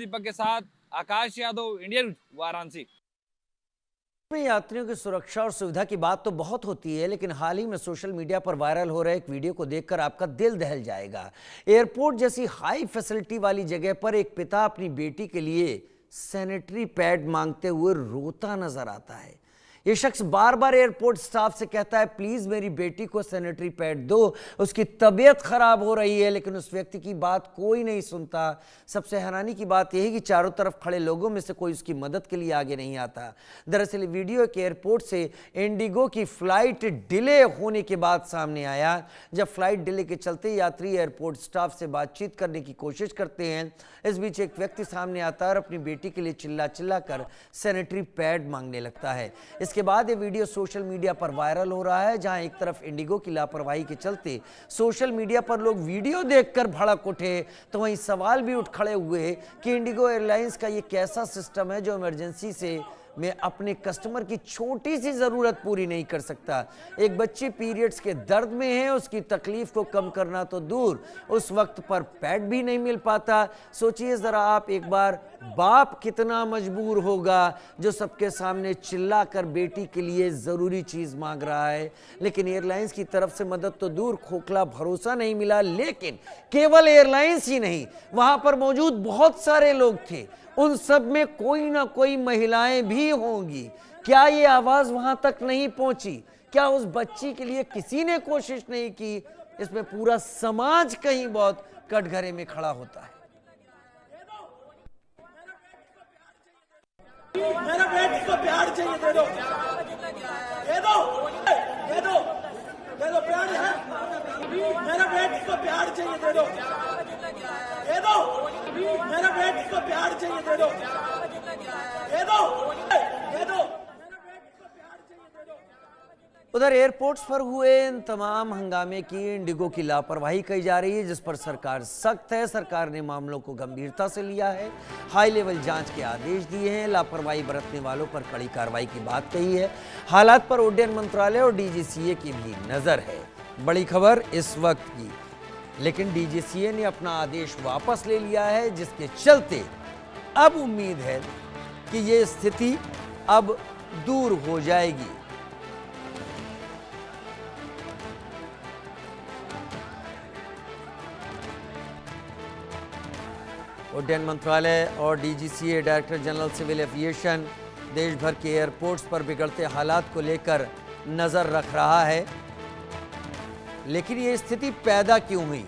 दीपक के साथ आकाश Yadav, India news, Varanasi. यात्रियों की सुरक्षा और सुविधा की बात तो बहुत होती है, लेकिन हाल ही में सोशल मीडिया पर वायरल हो रहे एक वीडियो को देखकर आपका दिल दहल जाएगा। एयरपोर्ट जैसी हाई फैसिलिटी वाली जगह पर एक पिता अपनी बेटी के लिए सैनिटरी पैड मांगते हुए रोता नजर आता है। ये शख्स बार बार एयरपोर्ट स्टाफ से कहता है, प्लीज मेरी बेटी को सैनिटरी पैड दो, उसकी तबीयत खराब हो रही है, लेकिन उस व्यक्ति की बात कोई नहीं सुनता। सबसे हैरानी की बात यह है कि चारों तरफ खड़े लोगों में से कोई उसकी मदद के लिए आगे नहीं आता। दरअसल वीडियो एक एयरपोर्ट से इंडिगो की फ्लाइट डिले होने के बाद सामने आया, जब फ्लाइट डिले के चलते यात्री एयरपोर्ट स्टाफ से बातचीत करने की कोशिश करते हैं। इस बीच एक व्यक्ति सामने आता है और अपनी बेटी के लिए चिल्ला चिल्ला कर सैनिटरी पैड मांगने लगता है। इसके बाद ये वीडियो सोशल मीडिया पर वायरल हो रहा है, जहां एक तरफ इंडिगो की लापरवाही के चलते सोशल मीडिया पर लोग वीडियो देखकर भड़क उठे, तो वहीं सवाल भी उठ खड़े हुए कि इंडिगो एयरलाइंस का ये कैसा सिस्टम है जो इमरजेंसी से में अपने कस्टमर की छोटी सी जरूरत पूरी नहीं कर सकता। एक बच्ची पीरियड्स के दर्द में है, उसकी तकलीफ को कम करना तो दूर, उस वक्त पर पैड भी नहीं मिल पाता। सोचिए जरा आप एक बार, बाप कितना मजबूर होगा जो सबके सामने चिल्लाकर बेटी के लिए जरूरी चीज मांग रहा है। लेकिन एयरलाइंस की तरफ से मदद तो दूर, खोखला भरोसा नहीं मिला। लेकिन केवल एयरलाइंस ही नहीं, वहां पर मौजूद बहुत सारे लोग थे, उन सब में कोई ना कोई महिलाएं भी होंगी। क्या ये आवाज वहां तक नहीं पहुंची? क्या उस बच्ची के लिए किसी ने कोशिश नहीं की? इसमें पूरा समाज कहीं बहुत कटघरे में खड़ा होता है। मेरा बेटी को प्यार चाहिए, दे दो, दे दो, दे दो, दे दो, प्यार है। मेरा बेटी को प्यार चाहिए, दे दो, दे दो, मेरा बेटी को प्यार चाहिए, दे दो, दे दो, दे दो। उधर एयरपोर्ट्स पर हुए इन तमाम हंगामे की इंडिगो की लापरवाही कही जा रही है, जिस पर सरकार सख्त है। सरकार ने मामलों को गंभीरता से लिया है, हाई लेवल जांच के आदेश दिए हैं, लापरवाही बरतने वालों पर कड़ी कार्रवाई की बात कही है। हालात पर उड्डयन मंत्रालय और डीजीसीए की भी नजर है। बड़ी खबर इस वक्त की, लेकिन डीजीसीए ने अपना आदेश वापस ले लिया है, जिसके चलते अब उम्मीद है कि ये स्थिति अब दूर हो जाएगी। उड्डयन मंत्रालय और DGCA, director general civil aviation, देश भर के एयरपोर्ट्स पर बिगड़ते हालात को लेकर नजर रख रहा है। लेकिन ये स्थिति पैदा क्यों हुई?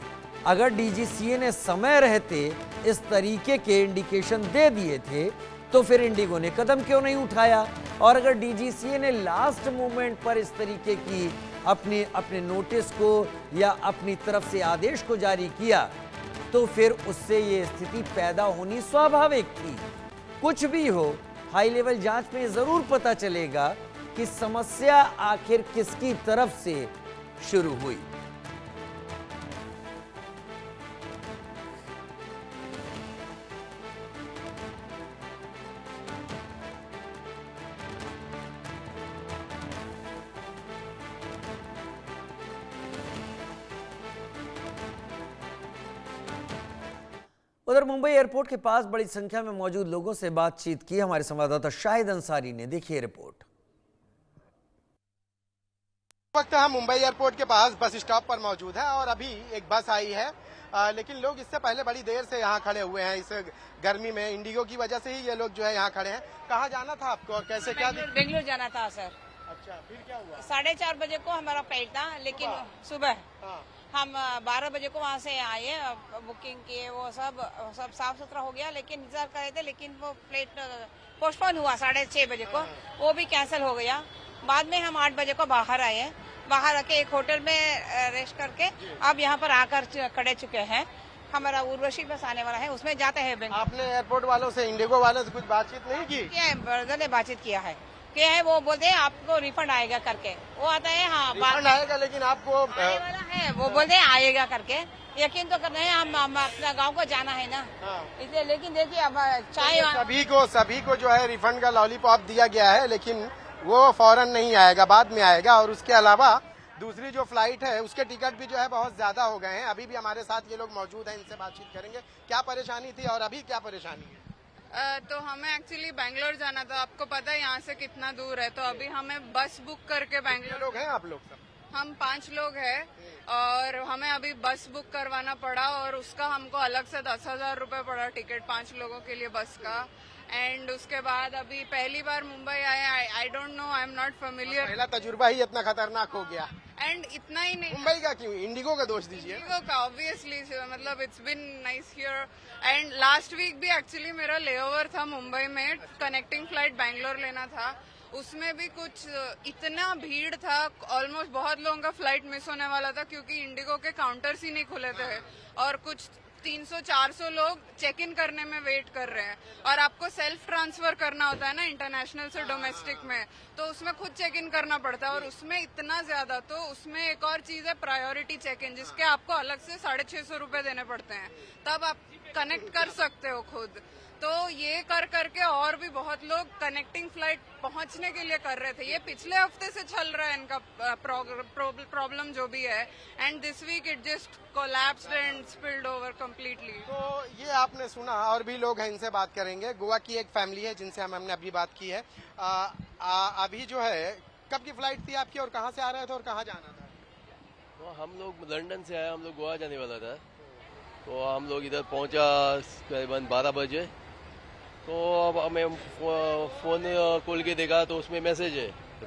अगर डीजीसीए ने समय रहते इस तरीके के इंडिकेशन दे दिए थे, तो फिर इंडिगो ने कदम क्यों नहीं उठाया? और अगर डीजीसीए ने लास्ट मोमेंट पर इस तरीके की अपने नोटिस को या अपनी तरफ से आदेश को जारी किया, तो फिर उससे ये स्थिति पैदा होनी स्वाभाविक थी। कुछ भी हो, हाई लेवल जांच में जरूर पता चलेगा कि समस्या आखिर किसकी तरफ से शुरू हुई। उधर मुंबई एयरपोर्ट के पास बड़ी संख्या में मौजूद लोगों से बातचीत की हमारे संवाददाता शाहिद अंसारी ने। देखिए रिपोर्ट। वक्त हम मुंबई एयरपोर्ट के पास बस स्टॉप पर मौजूद है और अभी एक बस आई है, लेकिन लोग इससे पहले बड़ी देर से यहाँ खड़े हुए हैं। इस गर्मी में इंडिगो की वजह से ही ये लोग जो है यहाँ खड़े हैं। कहाँ जाना था आपको और कैसे क्या? बेंगलोर जाना था सर। अच्छा, फिर क्या हुआ? 4:30 बजे को हमारा फ्लाइट था, लेकिन सुबह हम 12 बजे को वहाँ से आए, बुकिंग किए, वो सब साफ सुथरा हो गया, लेकिन इंतजार कर रहे थे, लेकिन वो फ्लाइट पोस्टपोन हुआ 6:30 बजे को, वो भी कैंसिल हो गया। बाद में हम 8 बजे को बाहर आए, बाहर आके एक होटल में रेस्ट करके अब यहाँ पर आकर खड़े चुके हैं। हमारा उर्वशी बस आने वाला है, उसमें जाते हैं बैंक। आपने एयरपोर्ट वालों से, इंडिगो वालों से कुछ बातचीत नहीं की? ब्रदर ने बातचीत किया है, वो बोलते हैं आपको रिफंड आएगा करके, वो आता है। हाँ, रिफंड आएगा, लेकिन आपको आने वाला है, वो बोलते हैं आएगा करके। यकीन तो कर रहे हैं, हम अपना गांव को जाना है ना, इसलिए। लेकिन देखिए अब चाय सभी को जो है रिफंड का लॉलीपॉप दिया गया है, लेकिन वो फौरन नहीं आएगा, बाद में आएगा। और उसके अलावा दूसरी जो फ्लाइट है उसके टिकट भी जो है बहुत ज्यादा हो गए हैं। अभी भी हमारे साथ ये लोग मौजूद हैं, इनसे बातचीत करेंगे। क्या परेशानी थी और अभी क्या परेशानी है? तो हमें एक्चुअली बैंगलोर जाना था। आपको पता है यहाँ से कितना दूर है, तो अभी हमें बस बुक करके कितने बैंगलोर, लोग हैं आप लोग सब? हम 5 लोग हैं और हमें अभी बस बुक करवाना पड़ा और उसका हमको अलग से 10,000 रुपए पड़ा टिकट 5 लोगों के लिए बस का। एंड उसके बाद अभी पहली बार मुंबई आए, I don't know, I am not familiar. पहला तजुर्बा ही इतना खतरनाक हो गया। एंड इतना ही नहीं, मुंबई का क्यों, इंडिगो का दोष दीजिए। इंडिगो का ऑब्वियसली, मतलब it's been nice here. And last week भी एक्चुअली मेरा लेओवर था मुंबई में, कनेक्टिंग फ्लाइट बैंगलोर लेना था, उसमें भी कुछ इतना भीड़ था, ऑलमोस्ट बहुत लोगों का फ्लाइट मिस होने वाला था क्योंकि इंडिगो के काउंटर्स ही नहीं खुले थे और कुछ 300-400 लोग चेक इन करने में वेट कर रहे हैं। और आपको सेल्फ ट्रांसफर करना होता है ना इंटरनेशनल से डोमेस्टिक में, तो उसमें खुद चेक इन करना पड़ता है और उसमें इतना ज्यादा। तो उसमें एक और चीज है प्रायोरिटी चेक इन, जिसके आपको अलग से 650 रुपए देने पड़ते हैं, तब आप कनेक्ट कर सकते हो खुद। तो ये कर करके और भी बहुत लोग कनेक्टिंग फ्लाइट पहुंचने के लिए कर रहे थे। ये पिछले हफ्ते से चल रहा है इनका प्रॉब्लम जो भी है, and this week it just collapsed and spilled over completely. तो ये आपने सुना, और भी लोग हैं, इनसे बात करेंगे। गोवा की एक फैमिली है जिनसे हमने अभी बात की है। अभी जो है, कब की फ्लाइट थी आपकी और कहाँ से आ रहे थे और कहाँ जाना था? तो हम लोग लंदन से आए, हम लोग गोवा जाने वाला था। तो हम लोग इधर पहुंचा करीबन 12 बजे। तो अब हमें फोन खोल के देखा तो उसमें मैसेज है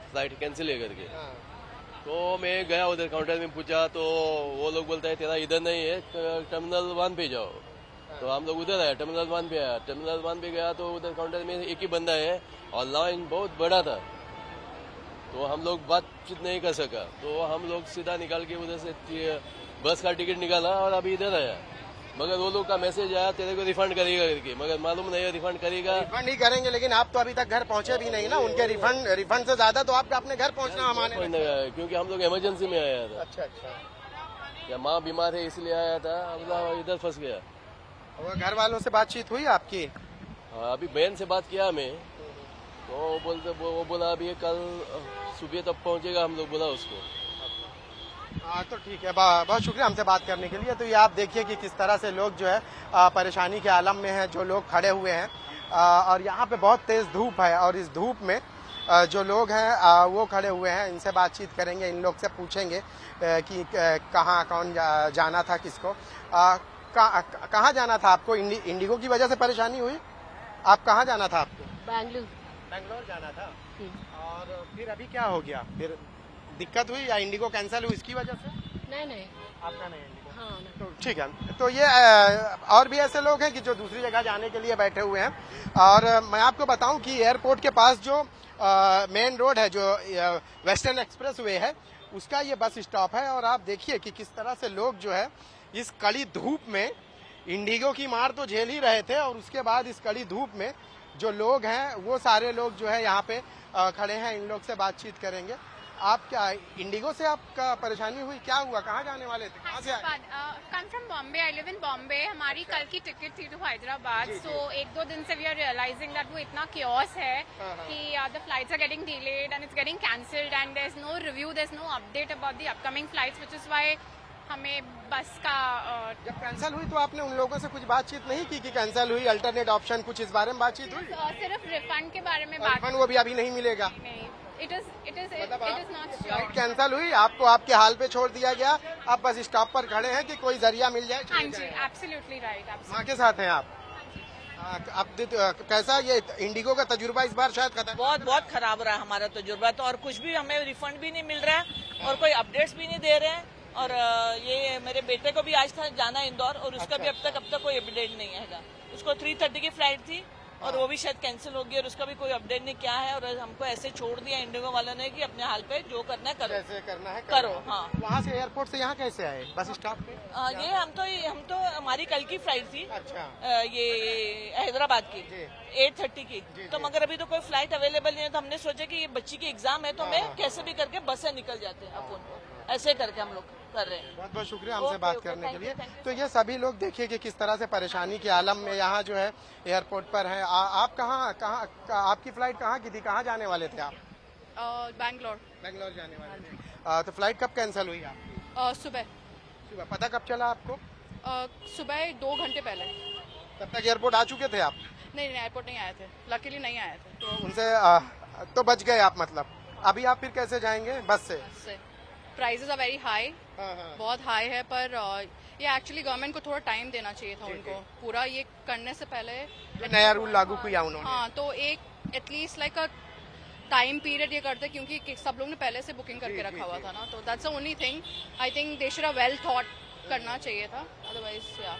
फ्लाइट कैंसिल है करके। तो मैं गया उधर काउंटर में पूछा तो वो लोग बोलता है तेरा इधर नहीं है, टर्मिनल 1 पे जाओ। तो हम लोग उधर आए, टर्मिनल 1 पे आया। टर्मिनल 1 पे गया तो उधर काउंटर में एक ही बंदा है और लाइन बहुत बड़ा था, तो हम लोग बातचीत नहीं कर सका। तो हम लोग सीधा निकाल के उधर से बस का टिकट निकाला और अभी इधर आया। मगर वो लोग का मैसेज आया तेरे को रिफंड करेगा करके, मगर मालूम नहीं है रिफंड करेगा। रिफंड ही करेंगे, लेकिन आप तो अभी तक घर पहुंचे भी नहीं ना। उनके रिफंड से ज्यादा तो आपको अपने घर पहुंचना हमारे, क्योंकि हम लोग इमरजेंसी में आया था। अच्छा अच्छा। या माँ बीमार है इसलिए आया था, अब इधर फंस गया। और घर वालों से बातचीत हुई आपकी? हाँ, अभी बहन से बात किया हमें, तो वो बोला अभी कल सुबह तक पहुंचेगा, हम लोग बोला उसको। हाँ तो ठीक है, बहुत शुक्रिया हमसे बात करने के लिए। तो ये आप देखिए कि किस तरह से लोग जो है परेशानी के आलम में हैं, जो लोग खड़े हुए हैं। और यहाँ पे बहुत तेज धूप है और इस धूप में जो लोग हैं वो खड़े हुए हैं। इनसे बातचीत करेंगे, इन लोग से पूछेंगे कि कहाँ कौन जाना था, किसको कहाँ जाना था आपको। इंडिगो की वजह से परेशानी हुई? आप कहाँ जाना था आपको? बैंगलोर जाना था। और फिर अभी क्या हो गया, फिर दिक्कत हुई या इंडिगो कैंसिल हुई इसकी वजह से? नहीं आपका नहीं इंडिगो। हाँ तो ठीक है। तो ये और भी ऐसे लोग हैं कि जो दूसरी जगह जाने के लिए बैठे हुए हैं। और मैं आपको बताऊं कि एयरपोर्ट के पास जो मेन रोड है, जो वेस्टर्न एक्सप्रेस वे है, उसका ये बस स्टॉप है। और आप देखिए कि किस तरह से लोग जो है इस कड़ी धूप में, इंडिगो की मार तो झेल ही रहे थे और उसके बाद इस कड़ी धूप में जो लोग हैं वो सारे लोग जो है यहाँ पे खड़े हैं। इन लोग से बातचीत करेंगे। आप क्या इंडिगो से आपका परेशानी हुई, क्या हुआ, कहाँ जाने वाले थे, कहाँ से आए? Come from Bombay, I live in Bombay. हमारी कल की टिकट थी टू हैदराबाद, सो 1-2 दिन से वी आर रियलाइजिंग दैट वो इतना क्योस है कि the flights are getting delayed and it's getting cancelled and there is no review, there is no update about the upcoming flights, which is why हमें बस का जब कैंसिल हुई तो आपने उन लोगों से कुछ बातचीत नहीं की कि कैंसिल हुई, अल्टरनेट ऑप्शन, कुछ इस बारे में बातचीत हुई? सिर्फ रिफंड के बारे में बात। रिफंड वो भी अभी नहीं मिलेगा? नहीं, it is not flight cancel हुई, आपको आपके हाल पे छोड़ दिया गया, आप बस स्टॉप पर खड़े हैं कि कोई जरिया मिल जाए? हाँ जी, एब्सोल्युटली राइट। माँ के साथ हैं आप? अब कैसा ये इंडिगो का तजुर्बा इस बार शायद खत्म? बहुत खराब रहा हमारा तजुर्बा तो, और कुछ भी हमें रिफंड भी नहीं मिल रहा है और कोई अपडेट्स भी नहीं दे रहे हैं। और ये मेरे बेटे को भी आज था जाना इंदौर और उसका भी अब तक कोई अपडेट नहीं आएगा। उसको 3:30 की फ्लाइट थी और वो भी शायद कैंसिल होगी और उसका भी कोई अपडेट नहीं क्या है। और हमको ऐसे छोड़ दिया इंडिगो वालों ने कि अपने हाल पे जो करना है करो, कैसे करना है करो। हाँ, वहाँ से एयरपोर्ट से यहाँ कैसे आए, बस स्टॉप पे? ये हम तो हमारी कल की फ्लाइट थी, अच्छा, ये हैदराबाद की 8:30 की। तो मगर अभी तो कोई फ्लाइट अवेलेबल नहीं है, तो हमने सोचा कि ये बच्ची की एग्जाम है तो हमें कैसे भी करके बस से निकल जाते हैं अपन को, ऐसे करके हम लोग कर रहे हैं। बहुत बहुत शुक्रिया हमसे बात ओके, करने के लिए। thank you। तो ये सभी लोग देखिए कि किस तरह से परेशानी के आलम में यहाँ जो है एयरपोर्ट पर हैं। आप कहाँ आपकी फ्लाइट कहाँ की थी, कहाँ जाने वाले थे आप? बैंगलोर जाने वाले थे। तो फ्लाइट कब कैंसिल हुई आपकी? सुबह पता कब चला आपको? सुबह 2 घंटे पहले। तब तक एयरपोर्ट आ चुके थे आप? नहीं एयरपोर्ट नहीं आए थे, लकीली नहीं आए थे। तो उनसे तो बच गए आप, मतलब अभी आप फिर कैसे जाएंगे? बस से। प्राइसेस आर वेरी हाई, बहुत हाई है, पर ये एक्चुअली गवर्नमेंट को थोड़ा टाइम देना चाहिए था उनको, पूरा ये करने से पहले नया रूल लागू किया उन्होंने। हाँ, तो एक at least like a time period ये करते, क्योंकि सब लोग ने पहले से बुकिंग करके रखा हुआ था ना, तो that's the only thing I think they should have well thought करना चाहिए था, अदरवाइज या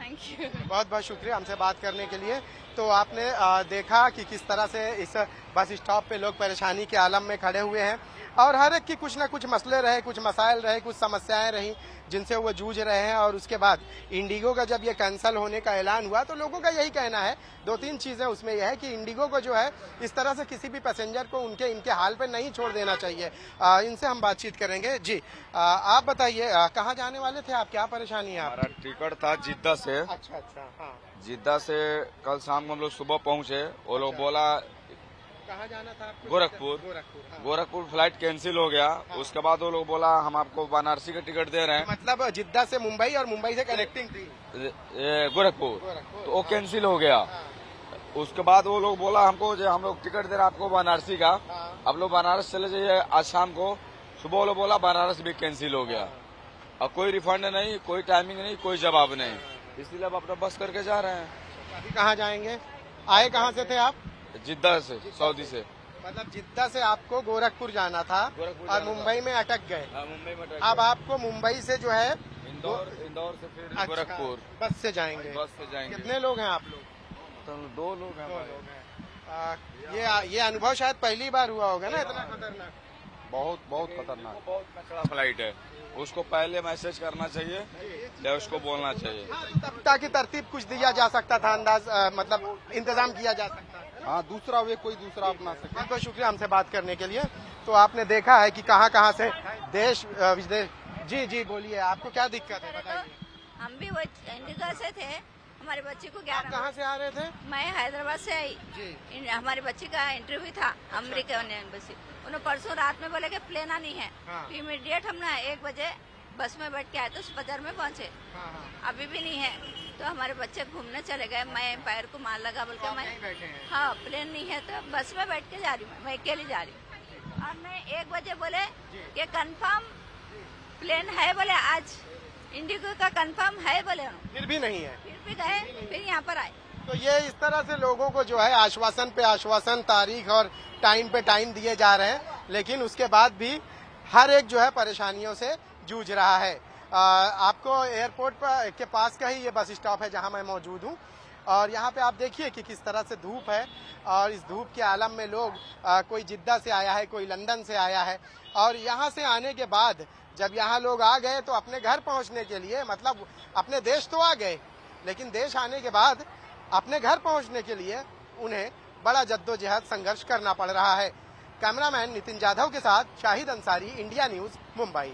थैंक यू। बहुत बहुत शुक्रिया हमसे बात करने के लिए। तो आपने देखा कि किस तरह से इस बस स्टॉप पे लोग परेशानी के आलम में खड़े हुए हैं और हर एक की कुछ ना कुछ मसले रहे, कुछ मसाइल रहे, कुछ समस्याएं रही जिनसे वो जूझ रहे हैं। और उसके बाद इंडिगो का जब ये कैंसिल होने का ऐलान हुआ तो लोगों का यही कहना है, दो तीन चीजें उसमें यह है कि इंडिगो को जो है इस तरह से किसी भी पैसेंजर को इनके हाल पे नहीं छोड़ देना चाहिए। इनसे हम बातचीत करेंगे। जी आप बताइए, कहाँ जाने वाले थे आप, क्या परेशानी है? हमारा टिकट था जिद्दा से। अच्छा, हाँ। जिद्दा से कल शाम को हम लोग सुबह पहुंचे। वो लोग बोला कहाँ जाना था आपको? गोरखपुर। हाँ। गोरखपुर फ्लाइट कैंसिल हो गया। हाँ। उसके बाद वो लोग बोला हम आपको बनारसी का टिकट दे रहे हैं। मतलब जिद्दा से मुंबई और मुंबई से कनेक्टिंग थी गोरखपुर, तो वो कैंसिल हो गया। हाँ। उसके बाद वो लोग बोला हमको जो हम लोग टिकट दे रहे हैं आपको बनारसी का। हाँ। अब लोग बनारस चले जाइए आज शाम को। सुबह वो लोग बोला बनारस भी कैंसिल हो गया। अब कोई रिफंड नहीं, कोई टाइमिंग नहीं, कोई जवाब नहीं, इसलिए अब अपना बस करके जा रहे हैं। अभी कहाँ जाएंगे? आए कहाँ से थे आप? जिद्दा से, सऊदी से। मतलब जिद्दा से आपको गोरखपुर जाना था और मुंबई में अटक गए। मुंबई में अब आपको मुंबई से जो है इंदौर से फिर अच्छा, गोरखपुर बस से जाएंगे। कितने लोग हैं आप लोग? तो 2 लोग हैं। ये अनुभव शायद पहली बार हुआ होगा ना, इतना खतरनाक? बहुत खतरनाक, बहुत कचरा फ्लाइट है। उसको पहले मैसेज करना चाहिए या उसको बोलना चाहिए, ताकि तरतीब कुछ दिया जा सकता था, अंदाज मतलब इंतजाम किया जा सकता है। हाँ, दूसरा वे कोई दूसरा अपना सके। बहुत बहुत शुक्रिया हमसे बात करने के लिए। तो आपने देखा है कि कहाँ से देश विदेश। जी बोलिए, आपको क्या दिक्कत है बताइए। हम भी वो इंडिगो से थे, हमारे बच्चे को 11। कहाँ से आ रहे थे? मैं हैदराबाद से आई जी। हमारे बच्चे का इंटरव्यू था अमेरिकन एम्बेसी। उन्होंने परसों रात में बोले कि प्लेन आनी है। हाँ। इमीडिएट हम ना 1 बजे बस में बैठ के आए तो बाजार में पहुंचे। हाँ। अभी भी नहीं है, तो हमारे बच्चे घूमने चले गए। मैं पैर को मार लगा बोल के मैं हाँ प्लेन नहीं है तो बस में बैठ के जा रही हूँ, मैं अकेली जा रही हूँ। और मैं 1 बजे बोले कि कंफर्म प्लेन है, बोले आज इंडिगो का कंफर्म है, बोले फिर भी नहीं है। फिर भी गए, फिर यहाँ पर आए। तो ये इस तरह से लोगों को जो है आश्वासन पे आश्वासन, तारीख और टाइम पे टाइम दिए जा रहे हैं, लेकिन उसके बाद भी हर एक जो है परेशानियों से जूझ रहा है। आपको एयरपोर्ट पर के पास का ही ये बस स्टॉप है जहां मैं मौजूद हूं और यहाँ पे आप देखिए कि किस तरह से धूप है और इस धूप के आलम में लोग कोई जिद्दा से आया है, कोई लंदन से आया है और यहाँ से आने के बाद जब यहाँ लोग आ गए तो अपने घर पहुँचने के लिए, मतलब अपने देश तो आ गए लेकिन देश आने के बाद अपने घर पहुँचने के लिए उन्हें बड़ा जद्दोजहद संघर्ष करना पड़ रहा है। कैमरामैन नितिन जाधव के साथ शाहिद अंसारी, इंडिया न्यूज, मुंबई।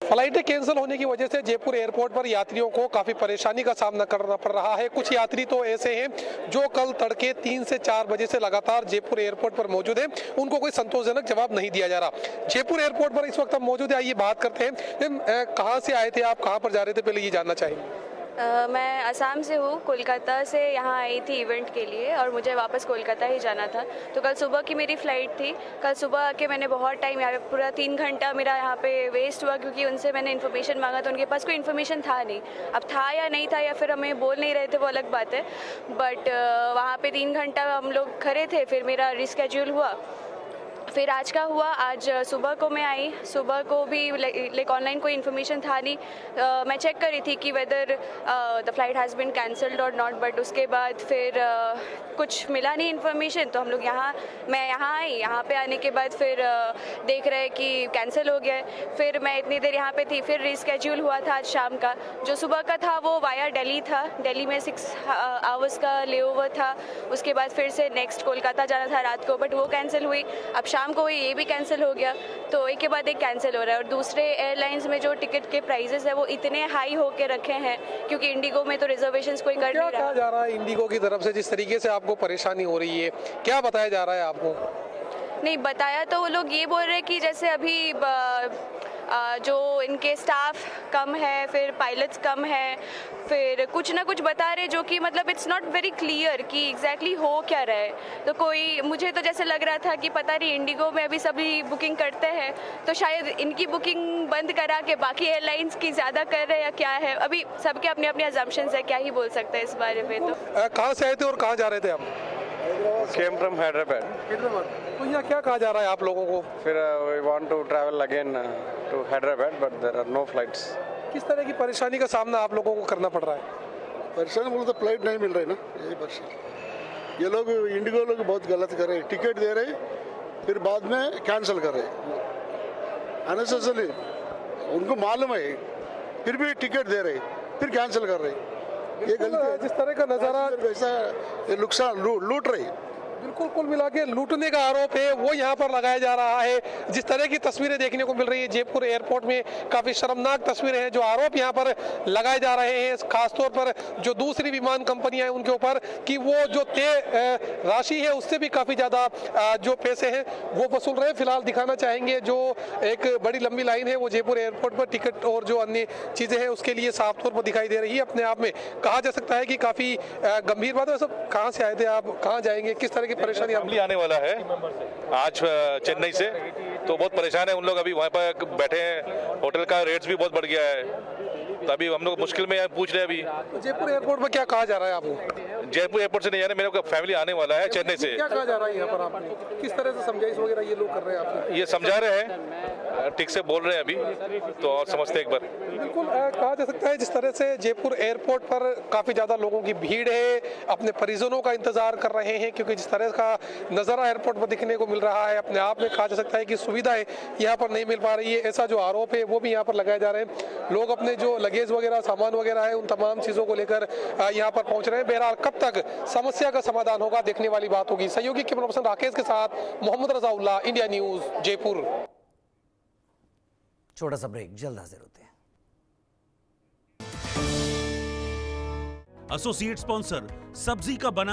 फ्लाइटें कैंसिल होने की वजह से जयपुर एयरपोर्ट पर यात्रियों को काफी परेशानी का सामना करना पड़ रहा है। कुछ यात्री तो ऐसे हैं जो कल तड़के 3 से 4 बजे से लगातार जयपुर एयरपोर्ट पर मौजूद हैं, उनको कोई संतोषजनक जवाब नहीं दिया जा रहा। जयपुर एयरपोर्ट पर इस वक्त हम मौजूद है, आइए बात करते हैं। कहाँ से आए थे आप, कहाँ पर जा रहे थे, पहले ये जानना चाहेंगे। मैं असम से हूँ, कोलकाता से यहाँ आई थी इवेंट के लिए और मुझे वापस कोलकाता ही जाना था। तो कल सुबह की मेरी फ़्लाइट थी। कल सुबह आके मैंने बहुत टाइम यहाँ पे, पूरा 3 घंटा मेरा यहाँ पे वेस्ट हुआ क्योंकि उनसे मैंने इन्फॉर्मेशन मांगा तो उनके पास कोई इन्फॉर्मेशन था नहीं। अब था या नहीं था या फिर हमें बोल नहीं रहे थे वो अलग बात है, बट वहाँ पे 3 घंटा हम लोग खड़े थे। फिर मेरा रिस्केड्यूल हुआ, फिर आज का हुआ। आज सुबह को मैं आई, सुबह को भी लाइक ऑनलाइन कोई इन्फॉर्मेशन था नहीं। मैं चेक कर रही थी कि whether the flight has been cancelled और नॉट, बट उसके बाद फिर कुछ मिला नहीं इन्फॉर्मेशन। तो हम लोग मैं यहाँ आई, यहाँ पे आने के बाद फिर देख रहे कि कैंसिल हो गया। फिर मैं इतनी देर यहाँ पे थी, फिर रिस्केड्यूल हुआ था आज शाम का। जो सुबह का था वो वाया दिल्ली था, दिल्ली में 6 आवर्स का लेओवर था। उसके बाद फिर से नेक्स्ट कोलकाता जाना था रात को, बट वो कैंसिल हुई। अब शाम को ये भी कैंसिल हो गया, तो एक के बाद एक कैंसिल हो रहा है। और दूसरे एयरलाइंस में जो टिकट के प्राइसेस है वो इतने हाई होके रखे हैं क्योंकि इंडिगो में तो रिजर्वेशंस कोई कर नहीं रहा। क्या जा रहा है इंडिगो की तरफ से, जिस तरीके से आपको परेशानी हो रही है, क्या बताया जा रहा है आपको? नहीं बताया तो वो लोग ये बोल रहे हैं कि जैसे अभी जो इनके स्टाफ कम है, फिर पायलट्स कम है, फिर कुछ ना कुछ बता रहे जो कि मतलब इट्स नॉट वेरी क्लियर कि एग्जैक्टली हो क्या रहा है। तो कोई मुझे तो जैसे लग रहा था कि पता नहीं इंडिगो में अभी सभी बुकिंग करते हैं तो शायद इनकी बुकिंग बंद करा के बाकी एयरलाइंस की ज़्यादा कर रहे हैं या क्या है। अभी सबके अपने अपने अजम्पशंस है, क्या ही बोल सकते हैं इस बारे में। तो कहाँ से आए थे और कहाँ जा रहे थे आप? Came from Hyderabad. तो यहाँ क्या कहा जा रहा है आप लोगों को? फिर we want to travel again to Hyderabad, but there are no flights. किस तरह की परेशानी का सामना आप लोगों को करना पड़ रहा है? परेशानी बोलो तो फ्लाइट नहीं मिल रही ना, यही परेशानी। ये लोग इंडिगो लोग बहुत गलत कर रहे हैं, टिकट दे रहे फिर बाद में कैंसिल कर रहे अननेसेसरी। उनको मालूम है फिर भी टिकट दे रहे फिर कैंसिल कर रहे। ये गलती है। जिस तरह का नजारा वैसा ये नुकसान लूट रही। बिल्कुल, कुल मिला के लूटने का आरोप है वो यहाँ पर लगाया जा रहा है। जिस तरह की तस्वीरें देखने को मिल रही है जयपुर एयरपोर्ट में, काफी शर्मनाक तस्वीरें हैं। जो आरोप यहाँ पर लगाए जा रहे हैं खासतौर पर जो दूसरी विमान कंपनियां हैं उनके ऊपर कि वो जो तय राशि है उससे भी काफी ज्यादा जो पैसे हैं वो वसूल रहे हैं। फिलहाल दिखाना चाहेंगे जो एक बड़ी लंबी लाइन है वो जयपुर एयरपोर्ट पर टिकट और जो अन्य चीजें हैं उसके लिए साफ तौर पर दिखाई दे रही है। अपने आप में कहा जा सकता है कि काफी गंभीर बात है। सब कहाँ से आए थे आप, कहाँ जाएंगे, किस तरह की परेशानी? फैमिली आने वाला है आज चेन्नई से, तो बहुत परेशान है उन लोग। अभी वहाँ पर बैठे हैं, होटल का रेट्स भी बहुत बढ़ गया है, तो अभी हम लोग मुश्किल में पूछ रहे हैं। अभी जयपुर एयरपोर्ट पर क्या कहा जा रहा है आपको? जयपुर एयरपोर्ट से नहीं जाना, मेरे को फैमिली आने वाला है चेन्नई से। क्या कहा जा रहा है यहाँ पर आपको? किस तरह से समझाइश वगैरह ये लोग कर रहे हैं आपको? ये समझा रहे हैं, ठीक से बोल रहे हैं अभी, तो और समझते एक बार। बिल्कुल कहा जा सकता है जिस तरह से जयपुर एयरपोर्ट पर काफी ज्यादा लोगों की भीड़ है, अपने परिजनों का इंतजार कर रहे हैं, क्योंकि जिस तरह का नजारा एयरपोर्ट पर दिखने को मिल रहा है अपने आप में कहा जा सकता है कि सुविधाएं यहाँ पर नहीं मिल पा रही है। ऐसा जो आरोप है वो भी यहाँ पर लगाए जा रहे हैं। लोग अपने जो लगेज वगैरह सामान वगैरह है उन तमाम चीजों को लेकर यहाँ पर पहुंच रहे हैं। बहरहाल कब तक समस्या का समाधान होगा देखने वाली बात होगी। सहयोगी कैमरा पर्सन राकेश के साथ मोहम्मद रजाउल्लाह, इंडिया न्यूज, जयपुर। छोटा सा ब्रेक, जल्द हाजिर होते हैं। एसोसिएट स्पॉन्सर सब्जी का बना